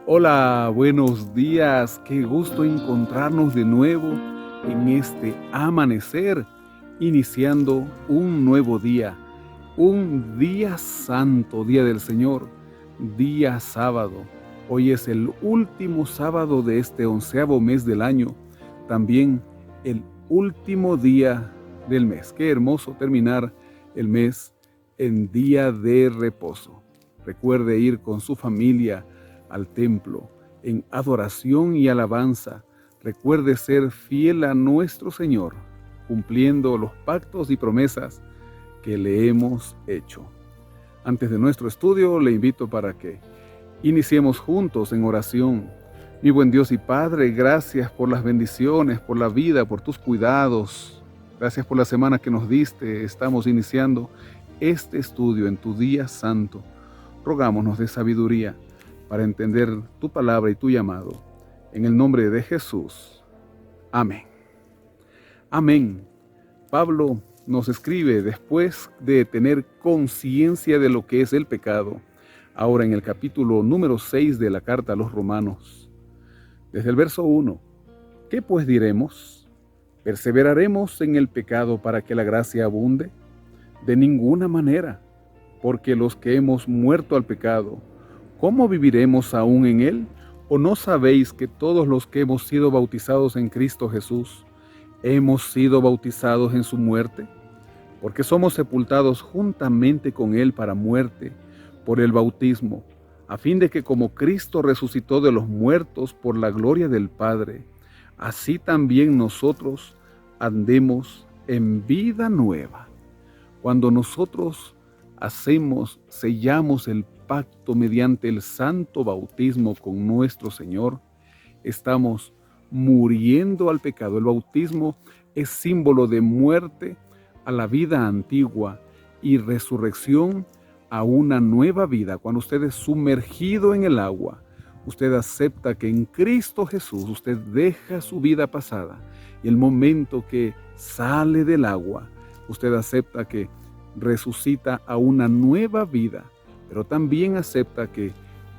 Hola, buenos días. Qué gusto encontrarnos de nuevo en este amanecer, iniciando un nuevo día, un día santo, día del Señor, día sábado. Hoy es el último sábado de este 11º mes del año, también el último día del mes. Qué hermoso terminar el mes en día de reposo. Recuerde ir con su familia al templo en adoración y alabanza. Recuerde ser fiel a nuestro Señor, cumpliendo los pactos y promesas que le hemos hecho. Antes de nuestro estudio, le invito para que iniciemos juntos en oración. Mi buen Dios y Padre, gracias por las bendiciones, por la vida, por tus cuidados. Gracias por la semana que nos diste. Estamos iniciando este estudio en tu día santo. Rogámonos de sabiduría para entender tu palabra y tu llamado. En el nombre de Jesús. Amén. Amén. Pablo nos escribe después de tener conciencia de lo que es el pecado, ahora en el capítulo número 6 de la carta a los Romanos. Desde el verso 1, ¿qué pues diremos? ¿Perseveraremos en el pecado para que la gracia abunde? De ninguna manera, porque los que hemos muerto al pecado, ¿cómo viviremos aún en él? ¿O no sabéis que todos los que hemos sido bautizados en Cristo Jesús, hemos sido bautizados en su muerte? Porque somos sepultados juntamente con él para muerte, por el bautismo, a fin de que como Cristo resucitó de los muertos por la gloria del Padre, así también nosotros andemos en vida nueva. Cuando nosotros sellamos el pacto mediante el santo bautismo con nuestro Señor, estamos muriendo al pecado. El bautismo es símbolo de muerte a la vida antigua y resurrección a una nueva vida. Cuando usted es sumergido en el agua, usted acepta que en Cristo Jesús usted deja su vida pasada, y el momento que sale del agua, usted acepta que resucita a una nueva vida, pero también acepta que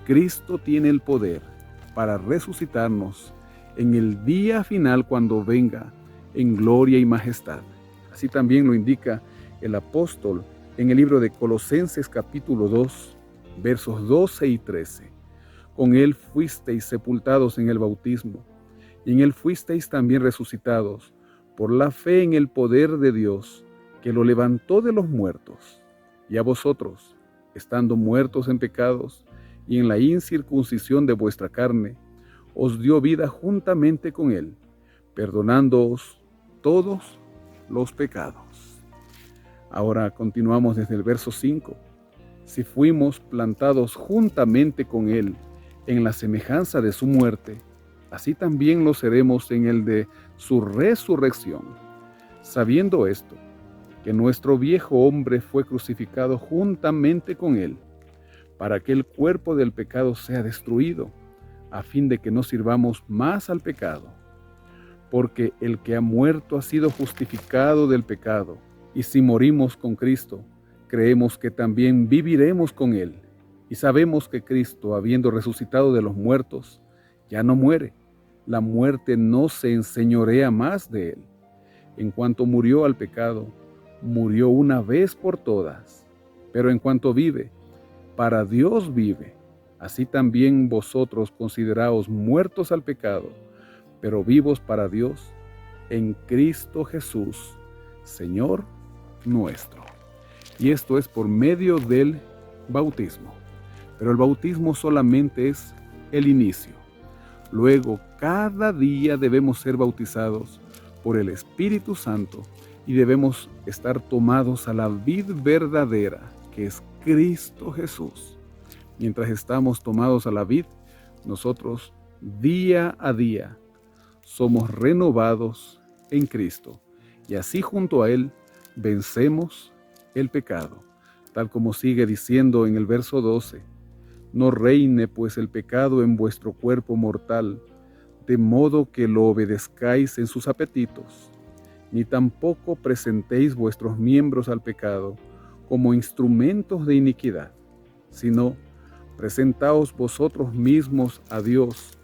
Cristo tiene el poder para resucitarnos en el día final cuando venga en gloria y majestad. Así también lo indica el apóstol en el libro de Colosenses capítulo 2, versos 12 y 13. Con él fuisteis sepultados en el bautismo, y en él fuisteis también resucitados por la fe en el poder de Dios, que lo levantó de los muertos. Y a vosotros, estando muertos en pecados y en la incircuncisión de vuestra carne, os dio vida juntamente con él, perdonándoos todos los pecados. Ahora continuamos desde el verso 5. Si fuimos plantados juntamente con él en la semejanza de su muerte, así también lo seremos en el de su resurrección. Sabiendo esto, que nuestro viejo hombre fue crucificado juntamente con él, para que el cuerpo del pecado sea destruido, a fin de que no sirvamos más al pecado. Porque el que ha muerto ha sido justificado del pecado, y si morimos con Cristo, creemos que también viviremos con él, y sabemos que Cristo, habiendo resucitado de los muertos, ya no muere. La muerte no se enseñorea más de él. En cuanto murió al pecado, murió una vez por todas, pero en cuanto vive, para Dios vive. Así también vosotros consideraos muertos al pecado, pero vivos para Dios, en Cristo Jesús, Señor nuestro. Y esto es por medio del bautismo. Pero el bautismo solamente es el inicio. Luego, cada día debemos ser bautizados por el Espíritu Santo y debemos estar tomados a la vid verdadera, que es Cristo Jesús. Mientras estamos tomados a la vid, nosotros día a día somos renovados en Cristo, y así junto a Él vencemos el pecado, tal como sigue diciendo en el verso 12. No reine pues el pecado en vuestro cuerpo mortal, de modo que lo obedezcáis en sus apetitos, ni tampoco presentéis vuestros miembros al pecado como instrumentos de iniquidad, sino presentaos vosotros mismos a Dios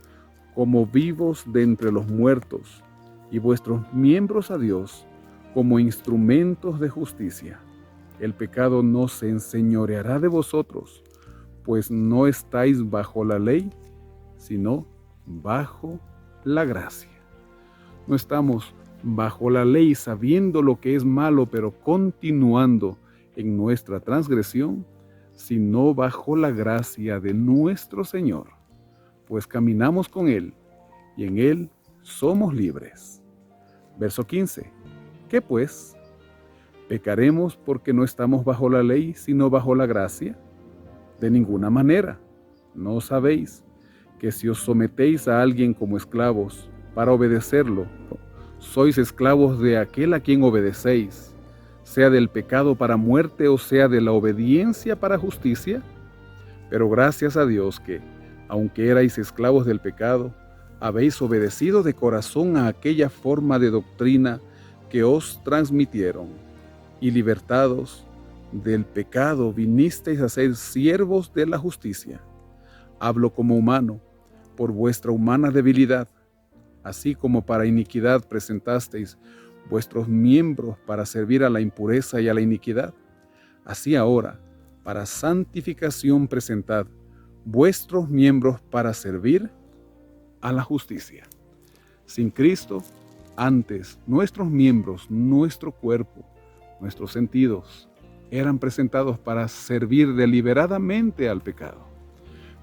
como vivos de entre los muertos, y vuestros miembros a Dios como instrumentos de justicia. El pecado no se enseñoreará de vosotros, pues no estáis bajo la ley, sino bajo la gracia. No estamos bajo la ley sabiendo lo que es malo, pero continuando en nuestra transgresión, sino bajo la gracia de nuestro Señor, pues caminamos con Él y en Él somos libres. Verso 15. ¿Qué pues? ¿Pecaremos porque no estamos bajo la ley, sino bajo la gracia? De ninguna manera. ¿No sabéis que si os sometéis a alguien como esclavos para obedecerlo, sois esclavos de aquel a quien obedecéis, sea del pecado para muerte o sea de la obediencia para justicia? Pero gracias a Dios que, aunque erais esclavos del pecado, habéis obedecido de corazón a aquella forma de doctrina que os transmitieron, y libertados del pecado vinisteis a ser siervos de la justicia. Hablo como humano, por vuestra humana debilidad, así como para iniquidad presentasteis vuestros miembros para servir a la impureza y a la iniquidad, así ahora, para santificación presentad vuestros miembros para servir a la justicia. Sin Cristo, antes nuestros miembros, nuestro cuerpo, nuestros sentidos, eran presentados para servir deliberadamente al pecado.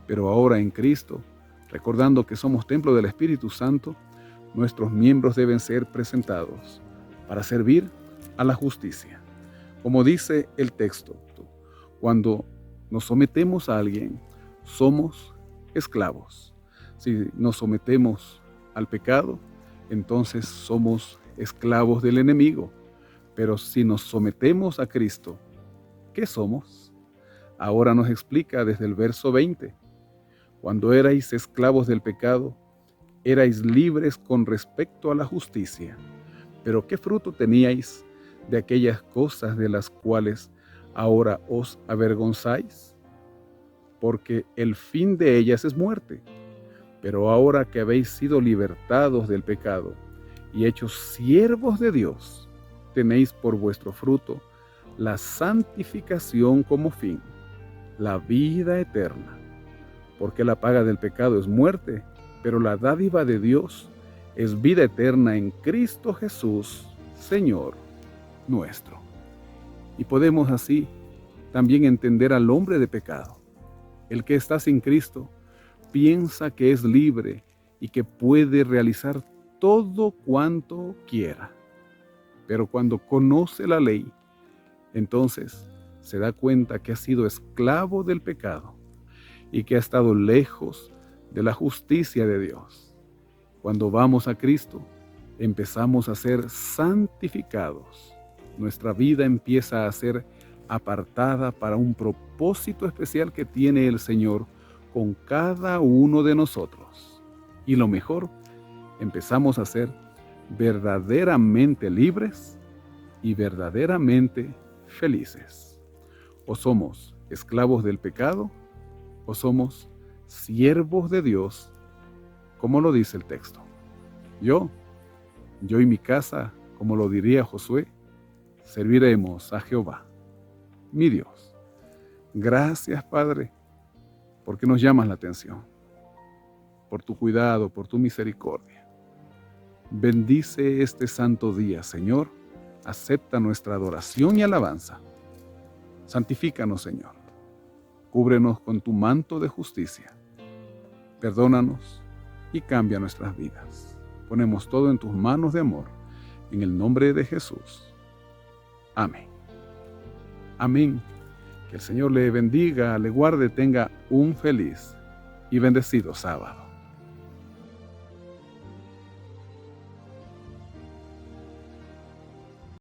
Pero ahora en Cristo, recordando que somos templo del Espíritu Santo, nuestros miembros deben ser presentados para servir a la justicia. Como dice el texto, cuando nos sometemos a alguien, somos esclavos. Si nos sometemos al pecado, entonces somos esclavos del enemigo. Pero si nos sometemos a Cristo, ¿qué somos? Ahora nos explica desde el verso 20. Cuando erais esclavos del pecado, erais libres con respecto a la justicia. Pero ¿qué fruto teníais de aquellas cosas de las cuales ahora os avergonzáis? Porque el fin de ellas es muerte. Pero ahora que habéis sido libertados del pecado y hechos siervos de Dios, tenéis por vuestro fruto la santificación como fin, la vida eterna. Porque la paga del pecado es muerte, pero la dádiva de Dios es vida eterna en Cristo Jesús, Señor nuestro. Y podemos así también entender al hombre de pecado. El que está sin Cristo piensa que es libre y que puede realizar todo cuanto quiera. Pero cuando conoce la ley, entonces se da cuenta que ha sido esclavo del pecado y que ha estado lejos de la justicia de Dios. Cuando vamos a Cristo, empezamos a ser santificados. Nuestra vida empieza a ser apartada para un propósito especial que tiene el Señor con cada uno de nosotros. Y lo mejor, empezamos a ser verdaderamente libres y verdaderamente felices. O somos esclavos del pecado, o somos siervos de Dios, como lo dice el texto. Yo y mi casa, como lo diría Josué, serviremos a Jehová, mi Dios. Gracias, Padre, porque nos llamas la atención, por tu cuidado, por tu misericordia. Bendice este santo día, Señor. Acepta nuestra adoración y alabanza. Santifícanos, Señor. Cúbrenos con tu manto de justicia. Perdónanos y cambia nuestras vidas. Ponemos todo en tus manos de amor, en el nombre de Jesús. Amén. Amén. Que el Señor le bendiga, le guarde, tenga un feliz y bendecido sábado.